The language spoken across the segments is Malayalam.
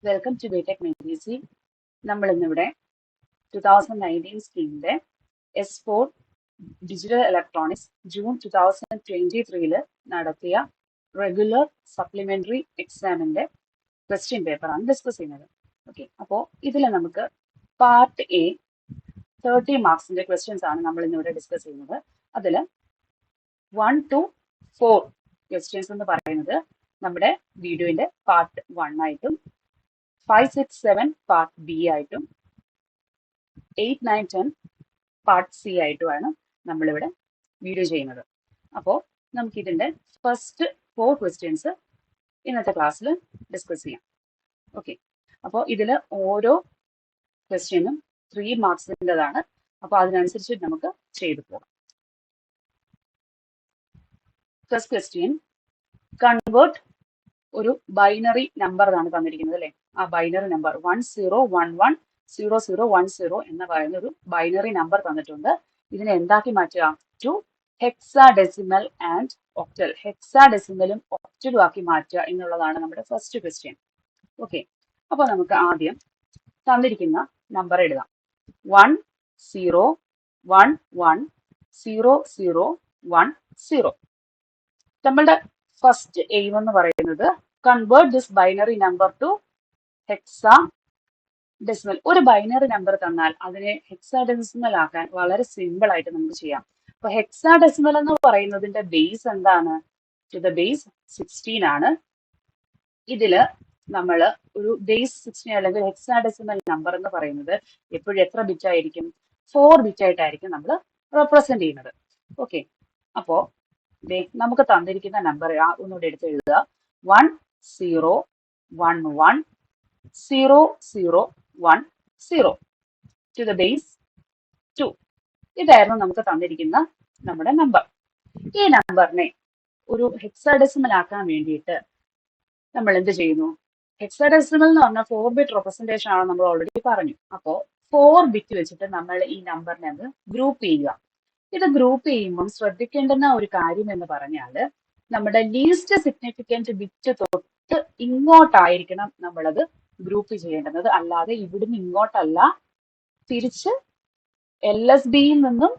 Welcome to BTech Medici. നമ്മൾ ഇന്നിവിടെ 2019 സ്കീമിന്റെ S4 ഡിജിറ്റൽ ഇലക്ട്രോണിക്സ് ജൂൺ 2023 നടത്തിയ റെഗുലർ സപ്ലിമെന്ററി എക്സാമിന്റെ ക്വസ്റ്റ്യൻ പേപ്പറാണ് ഡിസ്കസ് ചെയ്യുന്നത്. ഓക്കെ, അപ്പോൾ ഇതിൽ നമുക്ക് പാർട്ട് എ 30 മാർക്സിന്റെ ക്വസ്റ്റ്യൻസ് ആണ് നമ്മൾ ഇന്നിവിടെ ഡിസ്കസ് ചെയ്യുന്നത്. അതിൽ 1 to 4 ക്വസ്റ്റ്യൻസ് എന്ന് പറയുന്നത് നമ്മുടെ വീഡിയോന്റെ പാർട്ട് 1 ആയിട്ടും 5, 6, 7 പാർട്ട് ബി ആയിട്ടും 8, 9, 10 പാർട്ട് സി ആയിട്ടുമാണ് നമ്മളിവിടെ വീഡിയോ ചെയ്യുന്നത്. അപ്പോൾ നമുക്ക് ഇതിന്റെ ഫസ്റ്റ് 4 ക്വസ്റ്റ്യൻസ് ഇന്നത്തെ ക്ലാസ്സിൽ ഡിസ്കസ് ചെയ്യാം. ഓക്കെ, അപ്പോൾ ഇതിൽ ഓരോ ക്വസ്റ്റ്യനും 3 മാർക്സിൻ്റെതാണ്. അപ്പോൾ അതിനനുസരിച്ച് നമുക്ക് ചെയ്തു പോകാം. ഫസ്റ്റ് ക്വസ്റ്റ്യൻ, കൺവേർട്ട് ഒരു ബൈനറി നമ്പർ ആണ് തന്നിരിക്കുന്നത് അല്ലേ. ആ ബൈനറി നമ്പർ 10110010 എന്ന് പറയുന്ന ഒരു ബൈനറി നമ്പർ തന്നിട്ടുണ്ട്. ഇതിനെ എന്താക്കി മാറ്റുക? To hexadecimal and octal. ഹെക്സാഡെസിമലും ഒക്ടലും ആക്കി മാറ്റുക എന്നുള്ളതാണ് നമ്മുടെ ഫസ്റ്റ് ക്വസ്റ്റ്യൻ. ഓക്കെ, അപ്പോൾ നമുക്ക് ആദ്യം തന്നിരിക്കുന്ന നമ്പർ എഴുതാം. 10110010. നമ്മളുടെ ഫസ്റ്റ് എയിം എന്ന് പറയുന്നത് convert this binary number two hexa decimal. ഒരു ബൈനറി നമ്പർ തന്നാൽ അതിനെ ഹെക്സാ ഡെസിമൽ ആക്കാൻ വളരെ സിമ്പിൾ ആയിട്ട് നമുക്ക് ചെയ്യാം. അപ്പൊ ഹെക്സാ ഡെസിമൽ എന്ന് പറയുന്നതിന്റെ ബേസ് എന്താണ്? ടു ദ ബേസ് 16 ആണ്. ഇതില് നമ്മൾ ഒരു ബേസ് 16 അല്ലെങ്കിൽ ഹെക്സാ ഡെസിമൽ നമ്പർ എന്ന് പറയുന്നത് എപ്പോഴും എത്ര ബിറ്റ് ആയിരിക്കും? 4 ബിറ്റ് ആയിട്ടായിരിക്കും നമ്മൾ റെപ്രസെന്റ് ചെയ്യുന്നത്. ഓക്കെ, അപ്പോ നമുക്ക് തന്നിരിക്കുന്ന നമ്പർ ഒന്നുകൂടെ എടുത്ത് എഴുതുക. 10110010 ടു ദ ബേസ് 2. ഇതായിരുന്നു നമുക്ക് തന്നിരിക്കുന്ന നമ്മുടെ നമ്പർ. ഈ നമ്പറിനെ ഒരു ഹെക്സാഡെസിമൽ ആക്കാൻ വേണ്ടിയിട്ട് നമ്മൾ എന്ത് ചെയ്യുന്നു? ഹെക്സാഡെസിമൽ എന്ന് പറഞ്ഞാൽ 4 ബിറ്റ് റെപ്രസെന്റേഷൻ ആണ് നമ്മൾ ഓൾറെഡി പറഞ്ഞു. അപ്പോൾ 4 ബിറ്റ് വെച്ചിട്ട് നമ്മൾ ഈ നമ്പറിനെ അത് ഗ്രൂപ്പ് ചെയ്യുക. ഇത് ഗ്രൂപ്പ് ചെയ്യുമ്പം ശ്രദ്ധിക്കേണ്ടുന്ന ഒരു കാര്യം എന്ന് പറഞ്ഞാൽ നമ്മുടെ ലീസ്റ്റ് സിഗ്നിഫിക്കന്റ് ബിറ്റ് തൊട്ട് ഇങ്ങോട്ടായിരിക്കണം നമ്മളത് ഗ്രൂപ്പ് ചെയ്യേണ്ടുന്നത്. അല്ലാതെ ഇവിടുന്ന് ഇങ്ങോട്ടല്ല, തിരിച്ച് LSBയിൽ നിന്നും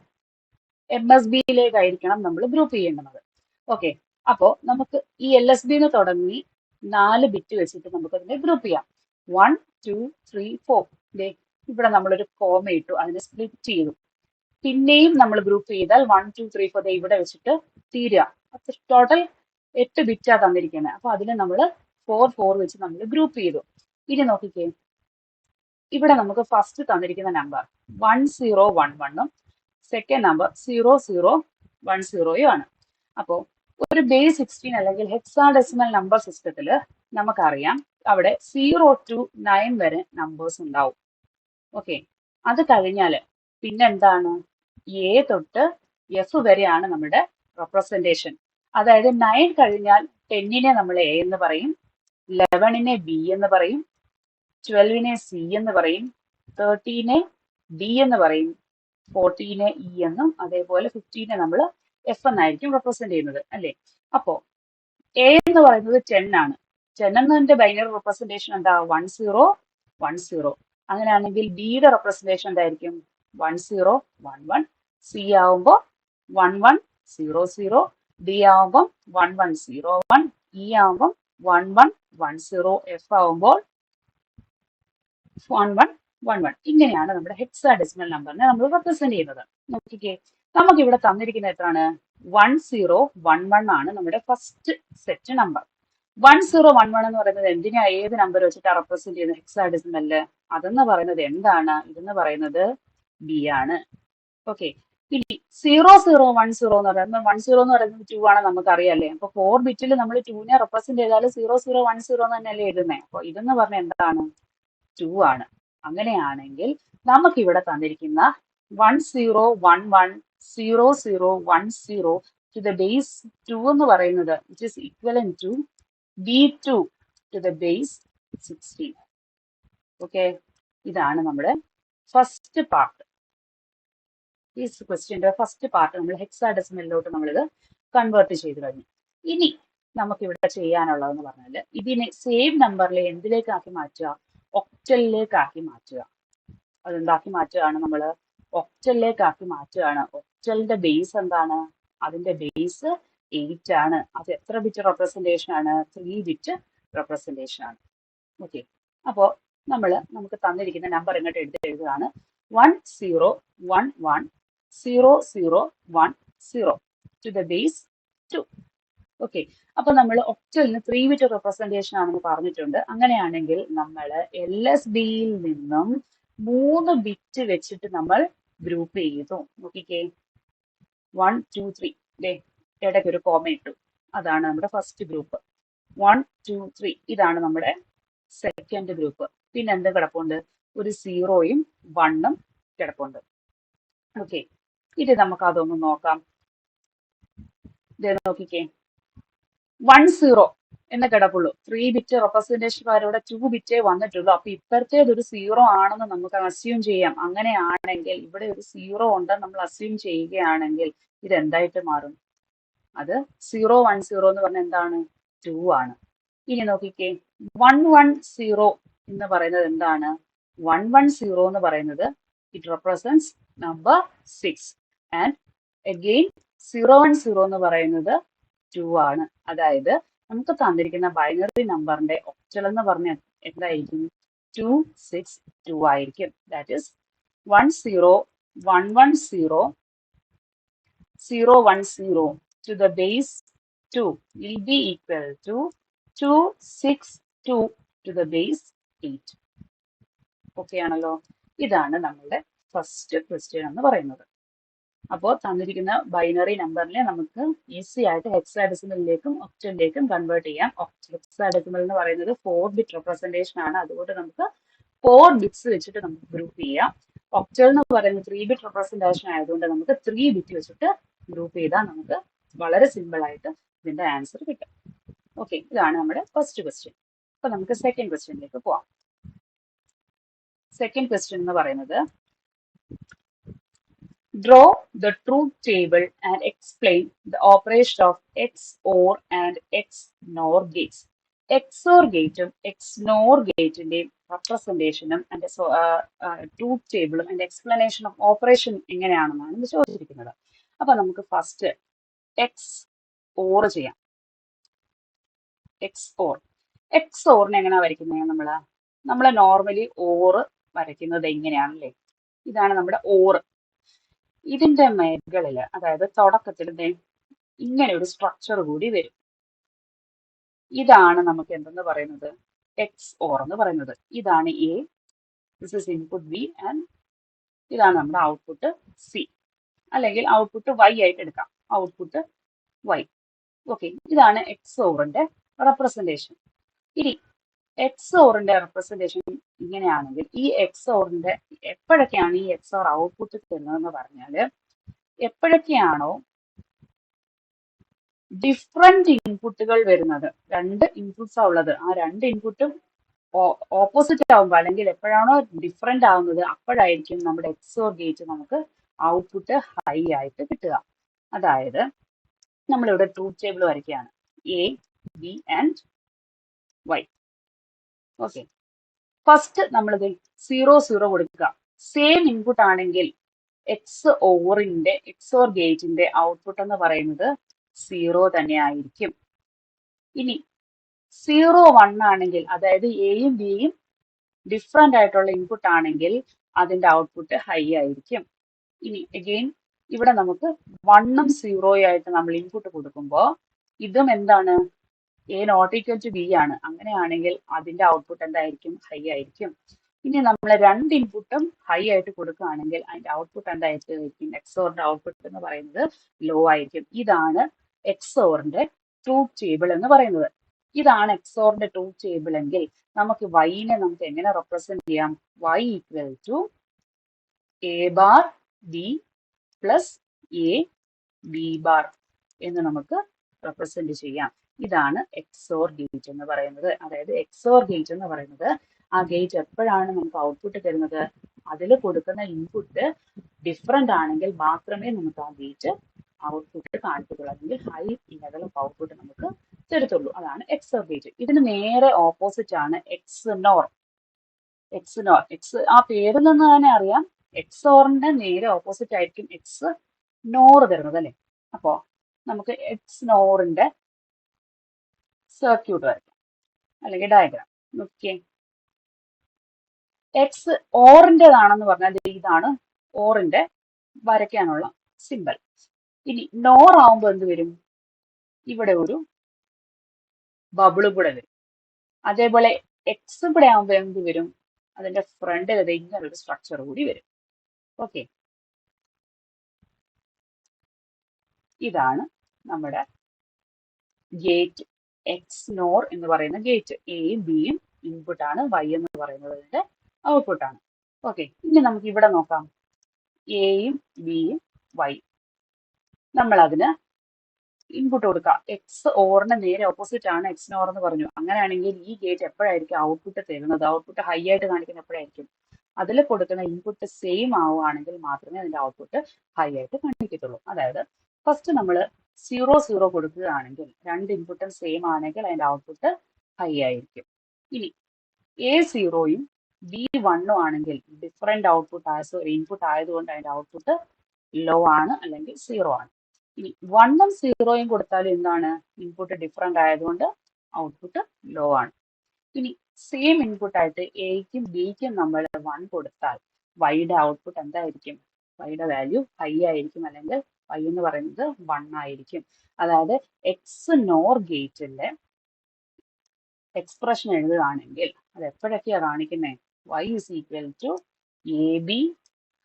MSBയിലേക്കായിരിക്കണം നമ്മൾ ഗ്രൂപ്പ് ചെയ്യേണ്ടുന്നത്. ഓക്കെ, അപ്പോൾ നമുക്ക് ഈ LSBന്ന് തുടങ്ങി 4 ബിറ്റ് വെച്ചിട്ട് നമുക്ക് അതിനെ ഗ്രൂപ്പ് ചെയ്യാം. 1, 2, 3, 4. ഇവിടെ നമ്മളൊരു കോമ ഇട്ടു, അതിനെ സ്പ്ലിറ്റ് ചെയ്തു. പിന്നെയും നമ്മൾ ഗ്രൂപ്പ് ചെയ്താൽ 1, 2, 3, 4 ഇവിടെ വെച്ചിട്ട് തീരുക. ടോട്ടൽ 8 ബിറ്റാ തന്നിരിക്കുന്നത്. അപ്പൊ അതിന് നമ്മൾ 4 വെച്ച് നമ്മൾ ഗ്രൂപ്പ് ചെയ്തു. ഇനി നോക്കിക്കേ, ഇവിടെ നമുക്ക് ഫസ്റ്റ് തന്നിരിക്കുന്ന നമ്പർ 1011ഉം സെക്കൻഡ് നമ്പർ 0010 ആണ്. അപ്പോൾ ഒരു ബേസ് 16 അല്ലെങ്കിൽ ഹെക്സാഡെസിമൽ നമ്പർ സിസ്റ്റത്തിൽ നമുക്കറിയാം അവിടെ 0 to 9 വരെ നമ്പേഴ്സ് ഉണ്ടാവും. ഓക്കെ, അത് കഴിഞ്ഞാൽ പിന്നെന്താണ്? A തൊട്ട് F വരെയാണ് നമ്മുടെ റെപ്രസെന്റേഷൻ. അതായത് 9 കഴിഞ്ഞാൽ 10നെ നമ്മൾ A എന്ന് പറയും, 11നെ B എന്ന് പറയും, 12നെ C എന്ന് പറയും, 13നെ D എന്ന് പറയും, 14നെ E എന്നും, അതേപോലെ 15നെ നമ്മൾ F എന്നായിരിക്കും റെപ്രസെന്റ് ചെയ്യുന്നത് അല്ലേ. അപ്പോ A എന്ന് പറയുന്നത് 10 ആണ്. 10 എന്നതിന്റെ ബൈനറി റെപ്രസെന്റേഷൻ എന്താ? 1010. അങ്ങനെയാണെങ്കിൽ ബിയുടെ റെപ്രസെന്റേഷൻ എന്തായിരിക്കും? 1011. സി ആവുമ്പോൾ 1100, ഡി ആവുമ്പോൾ 1101, ഇ ആവുമ്പോൾ 1110, എഫ് ആവുമ്പോൾ 1111. ഇങ്ങനെയാണ് നമ്മുടെ ഹെക്സാഡെസിമൽ നമ്പറിനെ നമ്മൾ റെപ്രസെന്റ് ചെയ്യുന്നത്. നോക്കിക്കേ, നമുക്ക് ഇവിടെ തന്നിരിക്കുന്ന എത്രയാണ്? 1011 ആണ് നമ്മുടെ ഫസ്റ്റ് സെറ്റ് നമ്പർ. 1011 എന്ന് പറയുന്നത് എന്തിനാ, ഏത് നമ്പർ വെച്ചിട്ടാണ് റെപ്രസെന്റ് ചെയ്യുന്നത് ഹെക്സാഡെസിമലില്? അതെന്ന് പറയുന്നത് എന്താണ്? ഇതെന്ന് പറയുന്നത് ബി ആണ്. ഓക്കെ, ഇനി 0010 എന്ന് പറയുന്നത് 10 എന്ന് പറയുന്നത് 2 ആണ്, നമുക്കറിയാല്ലേ. അപ്പൊ 4 ബിറ്റിൽ നമ്മൾ 2നെ റെപ്രസെന്റ് ചെയ്താൽ 0010 എന്ന് തന്നെയല്ലേ എഴുതുന്നത്. അപ്പൊ ഇതെന്ന് പറഞ്ഞാൽ എന്താണ്? 2 ആണ്. അങ്ങനെയാണെങ്കിൽ നമുക്ക് ഇവിടെ തന്നിരിക്കുന്ന 10110010 to the base 2 എന്ന് പറയുന്നത് which is equivalent to B2 to the base 16. Okay, ഇതാണ് നമ്മുടെ ഫസ്റ്റ് പാർട്ട്. ഈ ക്വസ്റ്റ്യന്റെ ഫസ്റ്റ് പാർട്ട് നമ്മൾ ഹെക്സാഡെസിമലിലോട്ട് നമ്മളിത് കൺവേർട്ട് ചെയ്ത് കഴിഞ്ഞു. ഇനി നമുക്കിവിടെ ചെയ്യാനുള്ളതെന്ന് പറഞ്ഞാൽ ഇതിനെ സെയിം നമ്പറിൽ എന്തിലേക്കാക്കി മാറ്റുക, ഒക്ടലിലേക്കാക്കി മാറ്റുക. അതെന്താക്കി മാറ്റുകയാണ് നമ്മൾ, ഒക്ടലിലേക്കാക്കി മാറ്റുകയാണ്. ഒക്ടലിന്റെ ബേസ് എന്താണ്, അതിന്റെ ബേസ് 8 ആണ്. അത് എത്ര ബിറ്റ് റെപ്രസെന്റേഷൻ ആണ്, 3 ബിറ്റ് റെപ്രസെന്റേഷൻ ആണ്. ഓക്കെ, അപ്പോൾ നമുക്ക് തന്നിരിക്കുന്ന നമ്പർ ഇങ്ങോട്ട് എഴുതുകയാണ് 10110010 ടു ദ ബേസ് 2. ഓക്കെ, അപ്പൊ നമ്മൾ ഒക്ടലിന് 3 ബിറ്റ് റെപ്രസെന്റേഷൻ ആണെന്ന് പറഞ്ഞിട്ടുണ്ട്. അങ്ങനെയാണെങ്കിൽ നമ്മൾ LSBയിൽ നിന്നും 3 ബിറ്റ് വെച്ചിട്ട് നമ്മൾ ഗ്രൂപ്പ് ചെയ്തു. നോക്കിക്കേ, 1 2 3, ഇടയ്ക്ക് ഒരു കോമ ഇട്ടു. അതാണ് നമ്മുടെ ഫസ്റ്റ് ഗ്രൂപ്പ്. 1 2 3 ഇതാണ് നമ്മുടെ സെക്കൻഡ് ഗ്രൂപ്പ്. പിന്നെ എന്ത് കിടപ്പുണ്ട്, ഒരു 0യും 1ഉം കിടപ്പുണ്ട്. ഓക്കെ, ഇത് നമുക്ക് അതൊന്ന് നോക്കാം. നോക്കിക്കേ, 10 എന്ന് കിടപ്പുള്ളൂ. 3 ബിറ്റ് റെപ്രസെന്റേഷൻകാരോടെ 2 ബിറ്റേ വന്നിട്ടുള്ളൂ. അപ്പൊ ഇപ്പോഴത്തേത് ഒരു 0 ആണെന്ന് നമുക്ക് അസ്യൂം ചെയ്യാം. അങ്ങനെയാണെങ്കിൽ ഇവിടെ ഒരു 0 ഉണ്ടെന്ന് നമ്മൾ അസ്യൂം ചെയ്യുകയാണെങ്കിൽ ഇത് എന്തായിട്ട് മാറും, അത് 010 എന്ന് പറഞ്ഞാൽ എന്താണ്, 2 ആണ്. ഇനി നോക്കിക്കേ, 110 എന്ന് പറയുന്നത് എന്താണ്, 110 എന്ന് പറയുന്നത് it represents number 6 and again 010 എന്ന് പറയുന്നത് 2 ആണ്. അതായത് നമുക്ക് തന്നിരിക്കുന്ന ബൈനറി നമ്പറിന്റെ ഒക്ടൽ എന്ന് പറഞ്ഞാൽ എന്തായിരിക്കും, 262 ആയിരിക്കും. That is 10110 to the base 2 will be equal to 262 to the base 8. Okay ആണല്ലോ. ഇതാണ് നമ്മളുടെ ഫസ്റ്റ് ക്വസ്റ്റ്യൻ എന്ന് പറയുന്നത്. അപ്പോൾ തന്നിരിക്കുന്ന ബൈനറി നമ്പറിനെ നമുക്ക് ഈസി ആയിട്ട് ഹെക്സാഡെസിമലിലേക്കും ഒക്ടലിലേക്കും കൺവേർട്ട് ചെയ്യാം. ഹെക്സാഡെസിമൽ എന്ന് പറയുന്നത് 4 ബിറ്റ് റെപ്രസെന്റേഷൻ ആണ്. അതുകൊണ്ട് നമുക്ക് 4 ബിറ്റ്സ് വെച്ചിട്ട് നമുക്ക് ഗ്രൂപ്പ് ചെയ്യാം. ഒക്ടൽ എന്ന് പറയുന്നത് 3 ബിറ്റ് റെപ്രസെന്റേഷൻ ആയതുകൊണ്ട് നമുക്ക് 3 ബിറ്റ് വെച്ചിട്ട് ഗ്രൂപ്പ് ചെയ്താൽ നമുക്ക് വളരെ സിമ്പിൾ ആയിട്ട് ഇതിന്റെ ആൻസർ കിട്ടും. ഓക്കെ, ഇതാണ് നമ്മുടെ ഫസ്റ്റ് ക്വസ്റ്റ്യൻ. അപ്പൊ നമുക്ക് സെക്കൻഡ് ക്വസ്റ്റ്യനിലേക്ക് പോവാം. സെക്കൻഡ് ക്വസ്റ്റ്യൻ എന്ന് പറയുന്നത്, draw the truth table and explain the operation of XOR and XNOR gates. XOR ഗേറ്റും XNOR ഗേറ്റിന്റെയും റെപ്രസെന്റേഷനും അതിന്റെ ട്രൂത്ത് ടേബിളും അതിന്റെ എക്സ്പ്ലനേഷൻ ഓഫ് ഓപ്പറേഷൻ എങ്ങനെയാണെന്നാണ് ഇത് ചോദിച്ചിരിക്കുന്നത്. അപ്പൊ നമുക്ക് ഫസ്റ്റ് XOR ചെയ്യാം. XORനെ എങ്ങനെയാ വരയ്ക്കുന്നത്, നമ്മള് നോർമലി ഓർ വരയ്ക്കുന്നത് എങ്ങനെയാണല്ലേ, ഇതാണ് നമ്മുടെ ഓർ. ഇതിന്റെ മേഖലയില്, അതായത് തുടക്കത്തിൽ ഇങ്ങനെ ഒരു സ്ട്രക്ചർ കൂടി വരും. ഇതാണ് നമുക്ക് എന്തെന്ന് പറയുന്നത്, XOR എന്ന് പറയുന്നത്. ഇതാണ് A, this is input B and ഇതാണ് നമ്മുടെ ഔട്ട്പുട്ട് C, അല്ലെങ്കിൽ ഔട്ട്പുട്ട് Y ആയിട്ട് എടുക്കാം, ഔട്ട്പുട്ട് Y. ഓക്കെ, ഇതാണ് XORന്റെ റെപ്രസെന്റേഷൻ. ഇനി XORന്റെ റെപ്രസെന്റേഷൻ ഇങ്ങനെയാണെങ്കിൽ ഈ XORന്റെ എപ്പോഴൊക്കെയാണ് ഈ XOR ഔട്ട്പുട്ട് തരുന്നതെന്ന് പറഞ്ഞാൽ, എപ്പോഴൊക്കെയാണോ ഡിഫറെന്റ് ഇൻപുട്ടുകൾ വരുന്നത്, 2 ഇൻപുട്ട്സാ ഉള്ളത്, ആ 2 ഇൻപുട്ടും ഓപ്പോസിറ്റ് ആവുമ്പോൾ അല്ലെങ്കിൽ എപ്പോഴാണോ ഡിഫറെന്റ് ആവുന്നത് അപ്പോഴായിരിക്കും നമ്മുടെ XOR ഗേറ്റ് നമുക്ക് ഔട്ട്പുട്ട് ഹൈ ആയിട്ട് കിട്ടുക. അതായത് നമ്മളിവിടെ ട്രൂത്ത് ടേബിൾ വരയ്ക്കുകയാണ്, A, B and Y. Okay, first നമ്മൾ 0 കൊടുക്കുക. സെയിം ഇൻപുട്ട് ആണെങ്കിൽ XOR ഗേറ്റിന്റെ ഔട്ട്പുട്ട് എന്ന് പറയുന്നത് 0 തന്നെ ആയിരിക്കും. ഇനി 0 1 ആണെങ്കിൽ, അതായത് എയും ബിയും ഡിഫറെന്റ് ആയിട്ടുള്ള ഇൻപുട്ട് ആണെങ്കിൽ അതിന്റെ ഔട്ട്പുട്ട് ഹൈ ആയിരിക്കും. ഇനി അഗെയിൻ ഇവിടെ നമുക്ക് 1ഉം 0 ആയിട്ട് നമ്മൾ ഇൻപുട്ട് കൊടുക്കുമ്പോൾ ഇതും എന്താണ്, A not equal to B ആണ്. അങ്ങനെയാണെങ്കിൽ അതിന്റെ ഔട്ട്പുട്ട് എന്തായിരിക്കും, ഹൈ ആയിരിക്കും. ഇനി നമ്മൾ 2 ഇൻപുട്ടും ഹൈ ആയിട്ട് കൊടുക്കുകയാണെങ്കിൽ അതിന്റെ ഔട്ട്പുട്ട് എന്തായിരിക്കും, XORന്റെ ഔട്ട്പുട്ട് എന്ന് പറയുന്നത് ലോ ആയിരിക്കും. ഇതാണ് XORന്റെ ട്രൂത്ത് ടേബിൾ എന്ന് പറയുന്നത്. ഇതാണ് XORന്റെ ട്രൂത്ത് ടേബിൾ എങ്കിൽ നമുക്ക് Yനെ നമുക്ക് എങ്ങനെ റെപ്രസെന്റ് ചെയ്യാം, Y equal to A bar B plus A B bar എന്ന് നമുക്ക് റെപ്രസെന്റ് ചെയ്യാം. ഇതാണ് XOR ഗേറ്റ് എന്ന് പറയുന്നത്. അതായത് XOR ഗേറ്റ് എന്ന് പറയുന്നത് ആ ഗേറ്റ് എപ്പോഴാണ് നമുക്ക് ഔട്ട്പുട്ട് തരുന്നത്, അതിൽ കൊടുക്കുന്ന ഇൻപുട്ട് ഡിഫറെന്റ് ആണെങ്കിൽ മാത്രമേ നമുക്ക് ആ ഗേറ്റ് ഔട്ട്പുട്ട് കാണിക്കത്തുള്ളൂ, അല്ലെങ്കിൽ ഹൈ ലെവൽ ഓഫ് ഔട്ട്പുട്ട് നമുക്ക് തരത്തുള്ളൂ. അതാണ് എക്സ് ഓർ ഗേറ്റ്. ഇതിന് നേരെ ഓപ്പോസിറ്റ് ആണ് എക്സ് നോർ. എക്സ് ആ പേരിൽ നിന്ന് തന്നെ അറിയാം, എക്സ് ഓറിന്റെ നേരെ ഓപ്പോസിറ്റ് ആയിരിക്കും എക്സ് നോർ തരുന്നത് അല്ലെ. അപ്പോ നമുക്ക് എക്സ് നോറിന്റെ സർക്യൂട്ട് വരയ്ക്കാം, അല്ലെങ്കിൽ ഡയഗ്രാം നോക്കിയേ. എക്സ് ഓറിൻ്റെതാണെന്ന് പറഞ്ഞാൽ ഇതാണ് ഓറിന്റെ വരയ്ക്കാനുള്ള സിമ്പൽ. ഇനി നോർ ആവുമ്പോൾ എന്ത് വരും? ഇവിടെ ഒരു ബബിള് കൂടെ വരും. അതേപോലെ എക്സ് ഇവിടെ ആവുമ്പോൾ എന്ത് വരും? അതിന്റെ ഫ്രണ്ടിൽ ഇങ്ങനെ ഒരു സ്ട്രക്ചർ കൂടി വരും. ഓക്കെ, ഇതാണ് നമ്മുടെ ഗേറ്റ് എക്സ് നോർ എന്ന് പറയുന്ന ഗേറ്റ്. എയും ബിയും ഇൻപുട്ട് ആണ്, വൈ എന്ന് പറയുന്നത് അതിന്റെ ഔട്ട്പുട്ട് ആണ്. ഓക്കെ, ഇനി നമുക്ക് ഇവിടെ നോക്കാം. എയും ബിയും വൈ, നമ്മൾ അതിന് ഇൻപുട്ട് കൊടുക്കാം. എക്സ് ഓറിന് നേരെ ഓപ്പോസിറ്റ് ആണ് എക്സ് നോർ എന്ന് പറഞ്ഞു. അങ്ങനെയാണെങ്കിൽ ഈ ഗേറ്റ് എപ്പോഴായിരിക്കും ഔട്ട്പുട്ട് തരുന്നത്? ഔട്ട്പുട്ട് ഹൈ ആയിട്ട് കാണിക്കുന്ന എപ്പോഴായിരിക്കും? അതിൽ കൊടുക്കുന്ന ഇൻപുട്ട് സെയിം ആവുകയാണെങ്കിൽ മാത്രമേ അതിന്റെ ഔട്ട്പുട്ട് ഹൈ ആയിട്ട് കാണിക്കത്തുള്ളൂ. അതായത് ഫസ്റ്റ് നമ്മൾ 0 കൊടുക്കുകയാണെങ്കിൽ, രണ്ട് ഇൻപുട്ടും സെയിം ആണെങ്കിൽ അതിന്റെ ഔട്ട്പുട്ട് ഹൈ ആയിരിക്കും. ഇനി A0യും B1ഉം ആണെങ്കിൽ ഡിഫറെന്റ് ഔട്ട്പുട്ട് ഇൻപുട്ട് ആയതുകൊണ്ട് അതിന്റെ ഔട്ട്പുട്ട് ലോ ആണ്, അല്ലെങ്കിൽ 0 ആണ്. ഇനി 1ഉം 0യും കൊടുത്താൽ എന്താണ്? ഇൻപുട്ട് ഡിഫറെന്റ് ആയതുകൊണ്ട് ഔട്ട്പുട്ട് ലോ ആണ്. ഇനി സെയിം ഇൻപുട്ട് ആയിട്ട് എയ്ക്കും ബിക്കും നമ്മൾ 1 കൊടുത്താൽ വൈയുടെ ഔട്ട്പുട്ട് എന്തായിരിക്കും? വൈയുടെ വാല്യൂ ഹൈ ആയിരിക്കും, അല്ലെങ്കിൽ വൈ എന്ന് പറയുന്നത് 1 ആയിരിക്കും. അതായത് എക്സ് നോർ ഗേറ്റിന്റെ എക്സ്പ്രഷൻ എഴുതുകയാണെങ്കിൽ അത് എപ്പോഴൊക്കെയാ കാണിക്കുന്നത്? y is equal to AB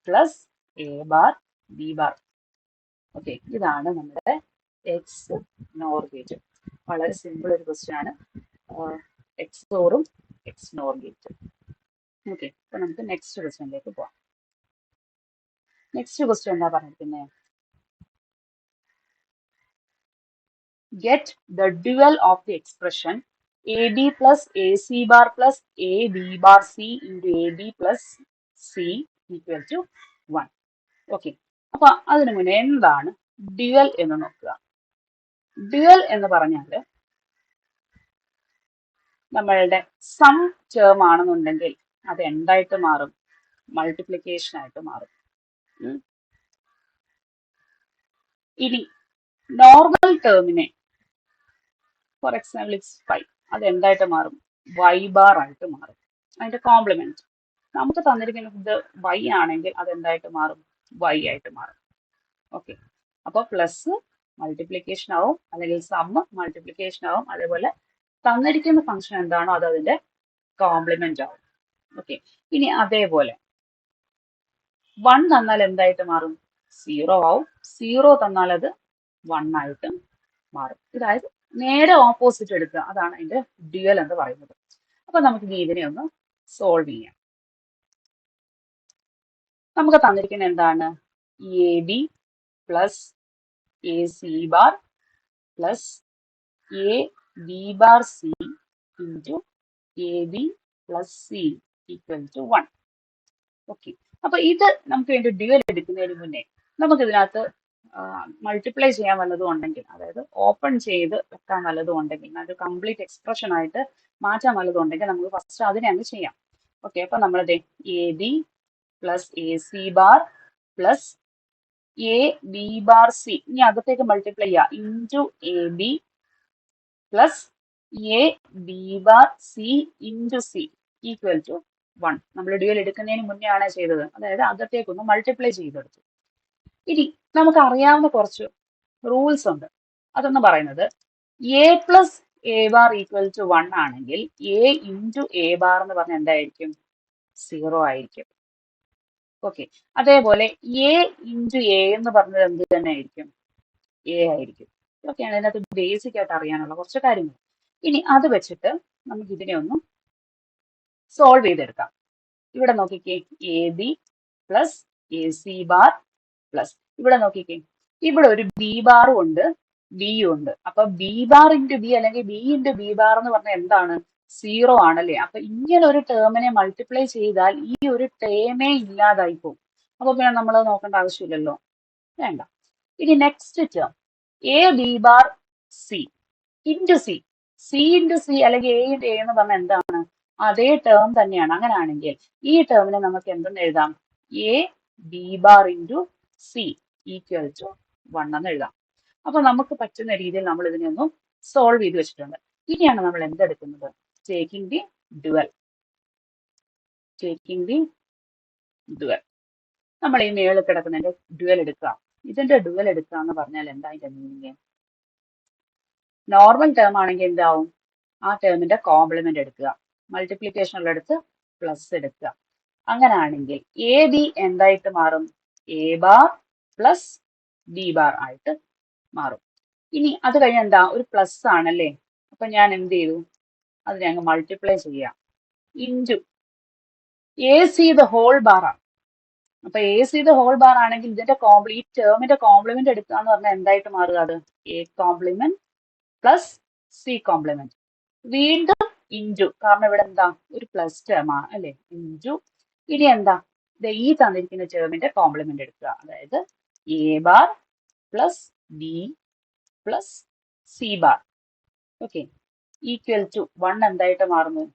plus A bar B bar. Okay, ഇതാണ് നമ്മുടെ എക്സ് നോർ ഗേറ്റ്. വളരെ സിമ്പിൾ ഒരു ക്വസ്റ്റ്യൻ ആണ്. എക്സ് ഓറും എക്സ് നോർ ഗേറ്റ്. ഓക്കെ, അപ്പൊ നമുക്ക് നെക്സ്റ്റ് ക്വസ്റ്റ്യനിലേക്ക് പോവാം. നെക്സ്റ്റ് ക്വസ്റ്റ്യൻ എന്താ പറഞ്ഞിരിക്കുന്നത്? Get the dual of the expression AB plus AC bar plus AB bar C into AB plus C equal to 1. Okay, അപ്പൊ അതിനു മുന്നേ എന്താണ് ഡ്യുവൽ എന്ന് നോക്കുക. ഡ്യുവൽ എന്ന് പറഞ്ഞാൽ നമ്മളുടെ സം ടേം ആണെന്നുണ്ടെങ്കിൽ അത് എന്തായിട്ട് മാറും? മൾട്ടിപ്ലിക്കേഷൻ ആയിട്ട് മാറും. ഇനി നോർമൽ ടേമിനെ, ഫോർ എക്സാമ്പിൾ ഇറ്റ്സ് 5, അത് എന്തായിട്ട് മാറും? വൈ ബാർ ആയിട്ട് മാറും. അതിന്റെ കോംപ്ലിമെന്റ് നമുക്ക് തന്നിരിക്കുന്നത് വൈ ആണെങ്കിൽ അത് എന്തായിട്ട് മാറും? വൈ ആയിട്ട് മാറും. ഓക്കെ, അപ്പൊ പ്ലസ് മൾട്ടിപ്ലിക്കേഷൻ ആവും, അല്ലെങ്കിൽ സമ്മ് മൾട്ടിപ്ലിക്കേഷൻ ആവും. അതേപോലെ തന്നിരിക്കുന്ന ഫംഗ്ഷൻ എന്താണോ അത് അതിന്റെ കോംപ്ലിമെന്റ് ആവും. ഓക്കെ, ഇനി അതേപോലെ 1 തന്നാൽ എന്തായിട്ട് മാറും? 0 ആവും. 0 തന്നാൽ അത് 1 ആയിട്ട് മാറും. അതായത് നേരെ ഓപ്പോസിറ്റ് എടുക്കുക, അതാണ് അതിന്റെ ഡ്യുവൽ എന്ന് പറയുന്നത്. അപ്പൊ നമുക്ക് ഇതിനെ ഒന്ന് സോൾവ് ചെയ്യാം. നമുക്ക് തന്നിരിക്കുന്ന എന്താണ്? A B plus A C bar plus A B bar C into A B plus C equal to 1. Okay, അപ്പൊ ഇത് നമുക്ക് വേണ്ടി ഡ്യുവൽ എടുക്കുന്നതിന് മുന്നേ നമുക്ക് ഇതിനകത്ത് മൾട്ടിപ്ലൈ ചെയ്യാൻ വല്ലതും ഉണ്ടെങ്കിൽ, അതായത് ഓപ്പൺ ചെയ്ത് വെക്കാൻ വല്ലതും ഉണ്ടെങ്കിൽ, അത് കംപ്ലീറ്റ് എക്സ്പ്രഷൻ ആയിട്ട് മാറ്റാൻ വല്ലതും ഉണ്ടെങ്കിൽ നമുക്ക് ഫസ്റ്റ് അതിനെ അങ്ങ് ചെയ്യാം. ഓക്കെ, അപ്പൊ നമ്മളത് A B plus A C bar plus A B bar C, ഇനി അകത്തേക്ക് മൾട്ടിപ്ലൈ ചെയ്യുക, into A B plus A B bar C into C equal to 1. നമ്മൾ ഡ്യുവൽ എടുക്കുന്നതിന് മുന്നേ ആണ് ചെയ്തത്, അതായത് അകത്തേക്കൊന്ന് മൾട്ടിപ്ലൈ ചെയ്തെടുത്തു. ഇനി നമുക്ക് അറിയാവുന്ന കുറച്ച് റൂൾസ് ഉണ്ട്. അതെന്ന് പറയുന്നത് A plus A bar equal to 1 ആണെങ്കിൽ എ ഇൻറ്റു എ ബാർ എന്ന് പറഞ്ഞാൽ എന്തായിരിക്കും? 0 ആയിരിക്കും. ഓക്കെ, അതേപോലെ എ ഇൻറ്റു എ എന്ന് പറഞ്ഞത് എന്ത് തന്നെ ആയിരിക്കും? എ ആയിരിക്കും. ഇതൊക്കെയാണ് ഇതിനകത്ത് ബേസിക് ആയിട്ട് അറിയാനുള്ള കുറച്ച് കാര്യങ്ങൾ. ഇനി അത് വെച്ചിട്ട് നമുക്ക് ഇതിനെ ഒന്ന് സോൾവ് ചെയ്തെടുക്കാം. ഇവിടെ നോക്കിക്കേ, A B plus A C bar plus, ഇവിടെ നോക്കിക്കേ, ഇവിടെ ഒരു ബി ബാറും ഉണ്ട് ബിയും ഉണ്ട്. അപ്പൊ ബി ബാർ ഇൻറ്റു ബി അല്ലെങ്കിൽ ബി ഇൻറ്റു ബി ബാർ എന്ന് പറഞ്ഞാൽ എന്താണ്? 0 ആണല്ലേ. അപ്പൊ ഇങ്ങനെ ഒരു ടേമിനെ മൾട്ടിപ്ലൈ ചെയ്താൽ ഈ ഒരു ടേമേ ഇല്ലാതായി പോകും. അപ്പൊ പിന്നെ നമ്മൾ നോക്കേണ്ട ആവശ്യമില്ലല്ലോ, വേണ്ട. ഇനി next term A B bar C into C, C into C അല്ലെങ്കിൽ എ ഇൻറ്റു എ എന്ന് പറഞ്ഞാൽ എന്താണ്? അതേ ടേം തന്നെയാണ്. അങ്ങനെയാണെങ്കിൽ ഈ ടേമിനെ നമുക്ക് എന്തെന്ന് എഴുതാം? A B bar into C equal to 1 എന്ന് എഴുതാം. അപ്പൊ നമുക്ക് പറ്റുന്ന രീതിയിൽ നമ്മൾ ഇതിനെ ഒന്ന് സോൾവ് ചെയ്ത് വെച്ചിട്ടുണ്ട്. ഇനിയാണ് നമ്മൾ എന്തെടുക്കുന്നത്? Taking the dual. നമ്മൾ ഈ മേളിൽ കിടക്കുന്നതിന്റെ ഡുവൽ എടുക്കുക. ഇതിന്റെ ഡുവൽ എടുക്കുക എന്ന് പറഞ്ഞാൽ എന്താ അതിന്റെ മീനിങ്? നോർമൽ ടേം ആണെങ്കിൽ എന്താവും? ആ ടേമിന്റെ കോംപ്ലിമെന്റ് എടുക്കുക, മൾട്ടിപ്ലിക്കേഷൻ ഉള്ളടുത്ത് പ്ലസ് എടുക്കുക. അങ്ങനെയാണെങ്കിൽ എ ബി എന്തായിട്ട് മാറും? A bar plus B bar ആയിട്ട് മാറും. ഇനി അത് കഴിഞ്ഞ് എന്താ? ഒരു പ്ലസ് ആണല്ലേ, അപ്പൊ ഞാൻ എന്ത് ചെയ്തു? അതിനെ അങ്ങ് മൾട്ടിപ്ലൈ ചെയ്യാം. Into A C the whole bar ആണ്. അപ്പൊ A C the whole bar ആണെങ്കിൽ ഇതിന്റെ ഈ ടേമിന്റെ കോംപ്ലിമെന്റ് എടുക്കുക എന്ന് പറഞ്ഞാൽ എന്തായിട്ട് മാറുക? അത് A complement plus C complement. വീണ്ടും ഇൻറ്റു, കാരണം ഇവിടെ എന്താ? ഒരു പ്ലസ് ടേം ആണ് അല്ലെ? ഇൻറ്റു ഇനി എന്താ? ഈ തന്നിരിക്കുന്ന ടേമിന്റെ കോംപ്ലിമെന്റ് എടുക്കുക, അതായത് A bar plus B plus C bar. Okay, equal to 1 എന്തായിട്ട് മാറുന്നു?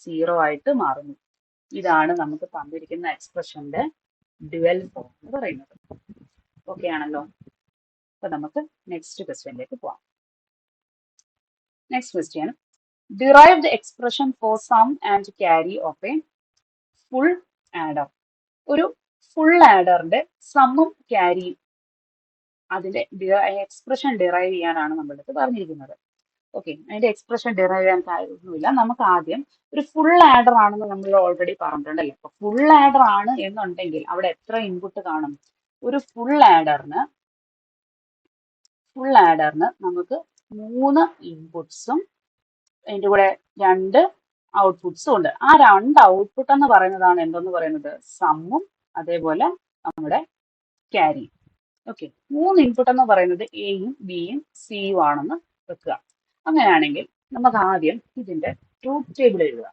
0 ആയിട്ട് മാറുന്നു. ഇതാണ് നമുക്ക് തന്നിരിക്കുന്ന എക്സ്പ്രഷന്റെ ഡ്യുവൽ ഫോം എന്ന് പറയുന്നത്. ഓക്കെ ആണല്ലോ? അപ്പൊ നമുക്ക് നെക്സ്റ്റ് ക്വസ്റ്റ്യനിലേക്ക് പോവാം. Next question, derive the expression for sum and carry of a full adder. ഒരു ഫുൾ ആഡറിന്റെ സമ്മും ക്യാരിയും അതിന്റെ എക്സ്പ്രഷൻ ഡിറൈവ് ചെയ്യാനാണ് നമ്മുടെ അടുത്ത് പറഞ്ഞിരിക്കുന്നത്. ഓക്കെ, അതിന്റെ എക്സ്പ്രഷൻ ഡിറൈവ് ചെയ്യാൻ കാര്യമൊന്നുമില്ല. നമുക്ക് ആദ്യം ഒരു ഫുൾ ആഡർ ആണെന്ന് നമ്മൾ ഓൾറെഡി പറഞ്ഞിട്ടുണ്ടല്ലോ. അപ്പൊ ഫുൾ ആഡർ ആണ് എന്നുണ്ടെങ്കിൽ അവിടെ എത്ര ഇൻപുട്ട് കാണും? ഒരു ഫുൾ ആഡറിന് നമുക്ക് 3 ഇൻപുട്സും അതിന്റെ കൂടെ 2 ഔട്ട്പുട്സും ഉണ്ട്. ആ 2 ഔട്ട്പുട്ട് എന്ന് പറയുന്നതാണ് എന്തെന്ന് പറയുന്നത്? സമ്മും അതേപോലെ നമ്മുടെ ക്യാരിയും. ഓക്കെ, 3 ഇൻപുട്ട് എന്ന് പറയുന്നത് എയും ബിയും സിയും ആണെന്ന് വെക്കുക. അങ്ങനെയാണെങ്കിൽ നമുക്ക് ആദ്യം ഇതിന്റെ ട്രൂത്ത് ടേബിൾ എഴുതുക.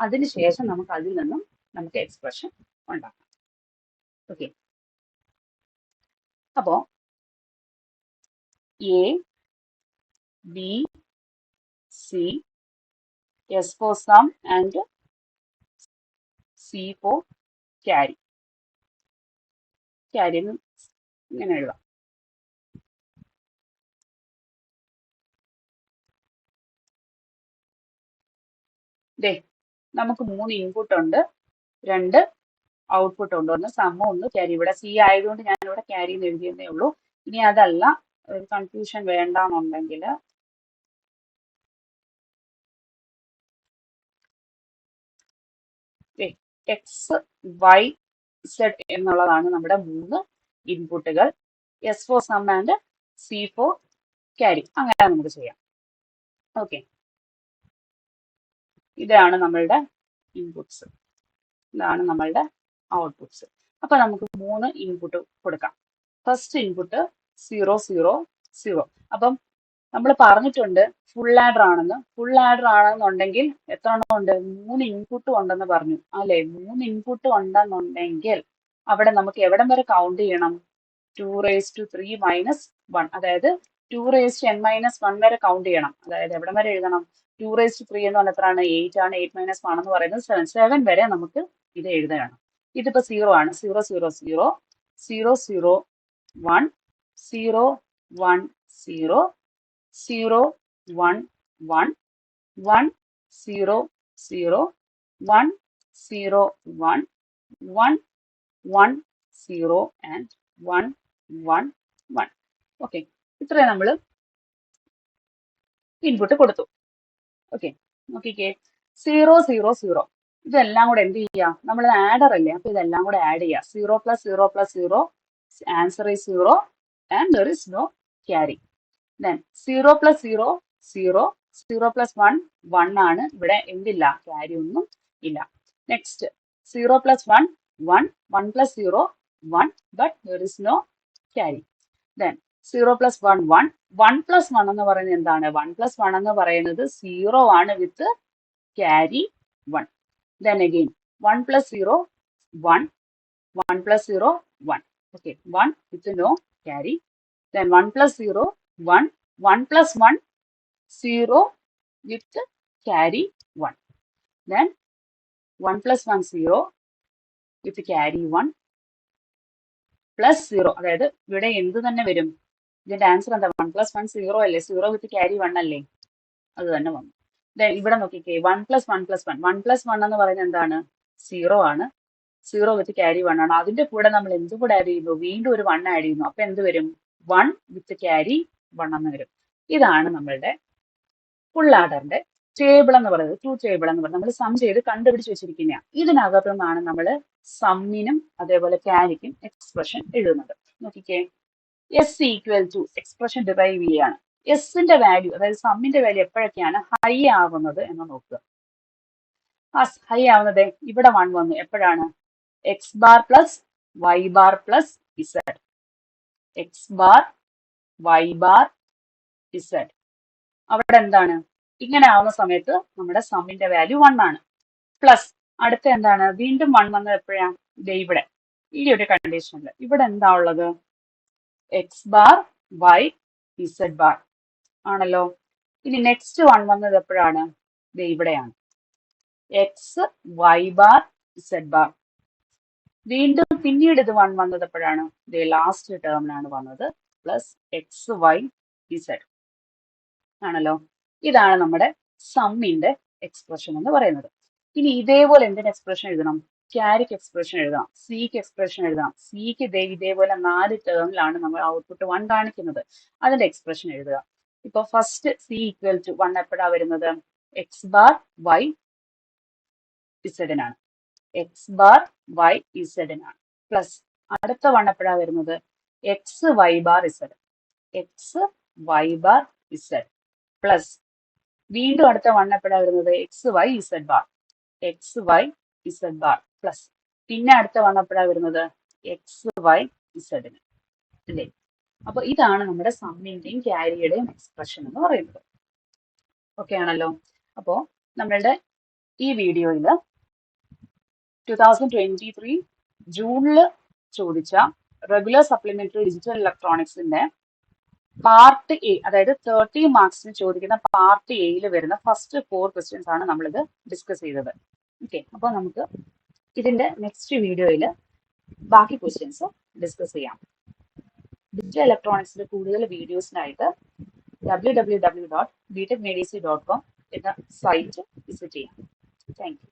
അതിനുശേഷം നമുക്ക് അതിൽ നിന്നും നമുക്ക് എക്സ്പ്രഷൻ ഉണ്ടാക്കാം. ഓക്കെ, അപ്പോ A B C, S for sum and C for carry. ക്യാരിന്ന് ഇങ്ങനെ എഴുതാം. നമുക്ക് 3 ഇൻപുട്ട് ഉണ്ട്, 2 ഔട്ട്പുട്ട് ഉണ്ട്. ഒന്ന് സമ്മ ഒന്ന് ക്യാരി. ഇവിടെ സി ആയതുകൊണ്ട് ഞാൻ ഇവിടെ ക്യാരി എന്ന് എഴുതിയെന്നേ ഉള്ളൂ. ഇനി അതല്ല, ഒരു കൺഫ്യൂഷൻ വേണ്ടാന്നുണ്ടെങ്കിൽ എക്സ് വൈ സെഡ് എന്നുള്ളതാണ് നമ്മുടെ 3 ഇൻപുട്ടുകൾ. S for sum and C for carry. അങ്ങനെ നമുക്ക് ചെയ്യാം. ഓക്കെ, ഇതാണ് നമ്മളുടെ ഇൻപുട്സ്, ഇതാണ് നമ്മളുടെ ഔട്ട്പുട്സ്. അപ്പൊ നമുക്ക് 3 ഇൻപുട്ട് കൊടുക്കാം. First input 0 0 0. അപ്പം നമ്മൾ പറഞ്ഞിട്ടുണ്ട് ഫുൾ ആഡർ ആണെന്ന്. ഫുൾ ആഡർ ആണെന്നുണ്ടെങ്കിൽ എത്ര എണ്ണം ഉണ്ട്? 3 ഇൻപുട്ട് ഉണ്ടെന്ന് പറഞ്ഞു അല്ലെ? 3 ഇൻപുട്ട് ഉണ്ടെന്നുണ്ടെങ്കിൽ അവിടെ നമുക്ക് എവിടം വരെ കൗണ്ട് ചെയ്യണം? 2⁻³ - 1, അതായത് 2⁻n - 1 വരെ കൗണ്ട് ചെയ്യണം. അതായത് എവിടം വരെ എഴുതണം? 2⁻³ എന്ന് പറഞ്ഞാൽ എത്രയാണ്? 8 ആണ്. 8 - 1 എന്ന് പറയുന്നത് 7 വരെ നമുക്ക് ഇത് എഴുതണം. ഇതിപ്പോ 0 ആണ്. 0 0 0 0 0 1 0 1 0 0 1 1 1 0 0 1 0 1 1 1 0 and 1 1 1. ഓക്കെ, ഇത്രയും നമ്മൾ ഇൻപുട്ട് കൊടുത്തു. ഓക്കെ, നോക്കിക്കേ, 0 0 0 ഇതെല്ലാം കൂടെ എന്ത് ചെയ്യാം? നമ്മൾ ആഡർ അല്ലേ, അപ്പൊ ഇതെല്ലാം കൂടെ ആഡ് ചെയ്യാം. 0 + 0 + 0, answer is 0 and there is no carry. Then 0 + 0 0, 0 + 1 1 ആണ്. ഇവിടെ എന്തില്ല? ക്യാരി ഒന്നും ഇല്ല. Next 0 + 1 1, 1 + 0 1, but there is no carry. Then 0 + 1 1, 1 + 1 എന്ന് പറയുന്നത് എന്താണ്? 1 + 1 എന്ന് പറയുന്നത് 0 ആണ് വിത്ത് carry 1. Then again 1 + 0 1, 1 + 0 1. Okay, 1 with no carry. Then 1 plus 0, 1. 1 plus 1, 0 with carry 1. Then 1 plus 1, 0 with carry 1 plus 0. അതായത് ഇവിടെ എന്ത് തന്നെ വരും? ഇതിന്റെ ആൻസർ എന്താ? 1 plus 1, 0 അല്ലേ? 0 with carry 1 അല്ലേ? അത് തന്നെ വന്നു. Then ഇവിടെ നോക്കിക്കേ, 1 plus 1 plus 1. 1 plus 1 എന്ന് പറയുന്നത് എന്താണ്? 0 ആണ്. 0 with carry 1 ആണ്. അതിന്റെ കൂടെ നമ്മൾ എന്ത് കൂടെ ആഡ് ചെയ്യുന്നു? വീണ്ടും ഒരു 1 ആഡ് ചെയ്യുന്നു. അപ്പൊ എന്ത് വരും? 1 with carry 1 എന്ന് വരും. ഇതാണ് നമ്മളുടെ ഫുൾ ആഡറിന്റെ ടേബിൾ എന്ന് പറയുന്നത്. ട്രൂത്ത് ടേബിൾ എന്ന് പറയുന്നത് നമ്മൾ സം ചെയ്ത് കണ്ടുപിടിച്ച് വെച്ചിരിക്കുന്നതാണ്. ഇതിനകത്തു നിന്നാണ് നമ്മൾ സമ്മിനും അതേപോലെ ക്യാരിക്കും എക്സ്പ്രഷൻ എഴുതുന്നത്. നോക്കിക്കേ, S equal to expression derive ചെയ്യാണ്. എസിന്റെ വാല്യൂ, അതായത് സമ്മിന്റെ വാല്യൂ എപ്പോഴൊക്കെയാണ് ഹൈ ആവുന്നത് എന്ന് നോക്കുക. ഹൈ ആവുന്നത് ഇവിടെ 1 വന്നു. എപ്പോഴാണ്? X bar plus Y bar plus Z. X bar Y bar Z. അവിടെ എന്താണ്? ഇങ്ങനെ ആവുന്ന സമയത്ത് നമ്മുടെ സമ്മിന്റെ വാല്യൂ 1 ആണ്. പ്ലസ് അടുത്ത എന്താണ്? വീണ്ടും 1 വന്നത് എപ്പോഴാണ്? ഇവിടെ ഈ ഒരു കണ്ടീഷനിൽ ഇവിടെ എന്താ ഉള്ളത്? X bar Y Z bar ആണല്ലോ. ഇനി നെക്സ്റ്റ് 1 വന്നത് എപ്പോഴാണ്? ഇവിടെയാണ്. X Y bar Z bar. വീണ്ടും പിന്നീട് ഇത് 1 വന്നത് എപ്പോഴാണ്? ലാസ്റ്റ് ടേമിനാണ് വന്നത്. പ്ലസ് എക്സ് വൈ ഇസഡ് ആണല്ലോ. ഇതാണ് നമ്മുടെ സമ്മിന്റെ എക്സ്പ്രഷൻ എന്ന് പറയുന്നത്. ഇനി ഇതേപോലെ എന്തിന് എക്സ്പ്രഷൻ എഴുതണം? ക്യാരിക്ക് എക്സ്പ്രഷൻ എഴുതാം, സിക്ക് എക്സ്പ്രഷൻ എഴുതാം. സിക്ക് ഇതേപോലെ 4 ടേമിലാണ് നമ്മൾ ഔട്ട്പുട്ട് 1 കാണിക്കുന്നത്. അതിന്റെ എക്സ്പ്രഷൻ എഴുതുക. ഇപ്പൊ ഫസ്റ്റ് സി ഈക്വൽ ടു 1 എപ്പോഴാ വരുന്നത്? എക്സ് ബാർ വൈ ഇസഡിനാണ്. എക്സ് ബാർ വൈ ഇസഡിനാണ്. പ്ലസ് അടുത്ത 1 എപ്പോഴാ വരുന്നത്? X Y bar Z. X Y bar Z plus വീണ്ടും അടുത്ത 1 എപ്പോഴാ വരുന്നത്? X Y Z bar. X Y Z bar plus പിന്നെ അടുത്ത 1 എപ്പോഴാ വരുന്നത്? എക്സ് വൈ ഇസഡിന് അല്ലേ? അപ്പൊ ഇതാണ് നമ്മുടെ സമ്മിന്റെയും ക്യാരിയുടെയും എക്സ്പ്രഷൻ എന്ന് പറയുന്നത്. ഓക്കെ ആണല്ലോ. അപ്പോ നമ്മളുടെ ഈ വീഡിയോയിൽ 2023 ജൂണിൽ ചോദിച്ച റെഗുലർ സപ്ലിമെന്ററി ഡിജിറ്റൽ ഇലക്ട്രോണിക്സിന്റെ പാർട്ട് എ, അതായത് 30 മാർക്സിന് ചോദിക്കുന്ന പാർട്ട് എയിൽ വരുന്ന ഫസ്റ്റ് 4 ക്വസ്റ്റ്യൻസ് ആണ് നമ്മളിത് ഡിസ്കസ് ചെയ്തത്. ഓക്കെ, അപ്പോൾ നമുക്ക് ഇതിന്റെ നെക്സ്റ്റ് വീഡിയോയിൽ ബാക്കി ക്വസ്റ്റ്യൻസ് ഡിസ്കസ് ചെയ്യാം. ഡിജിറ്റൽ ഇലക്ട്രോണിക്സിന്റെ കൂടുതൽ വീഡിയോസിനായിട്ട് www.btechmedici.com എന്ന സൈറ്റ് വിസിറ്റ് ചെയ്യാം. Thank you.